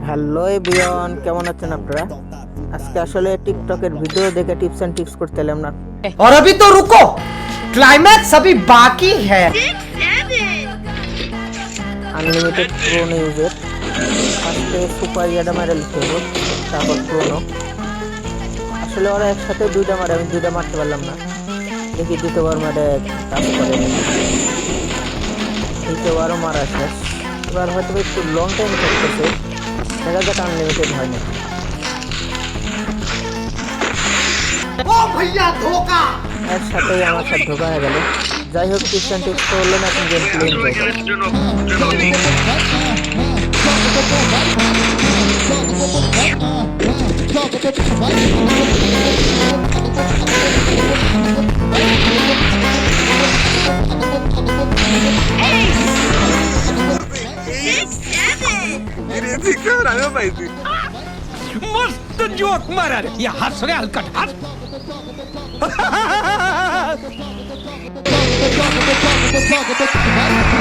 Hello everyone, কেমন আছেন আপনারা? আজকে আসলে টিকটকের ভিডিও দেখে টিপস এন্ড ট্রিক্স করতে এলাম না। और अभी तो रुको, क्लाइमैक्स अभी बाकी है। আনলিমিটেড প্রোনো ইউজের ফার্স্টে সুপার ইয়াডা মারা লিখতে হবে, তারপর প্রোনো। আসলে ওরা একসাথে দুইটা মারে, আমি দুইটা মারতে পারলাম না। দেখি দ্বিতীয়বার মারে কাজ করে, দ্বিতীয়বারও মারা শেষ। এবার হয়তো একটু লং টাইম থাকতেছে, দেখা যাক আনলিমিটেড হয় না। ओ भैया धोखा। এর সাথেই আমার সাথে ধোকা হয়ে গেল। যাই হোক, টিপস এন্ড টিপস তো হলো না, এখন গেম প্লে এনজয় করো। मस्त जोक मारा रे या हंस रे हलकट हंस Talk about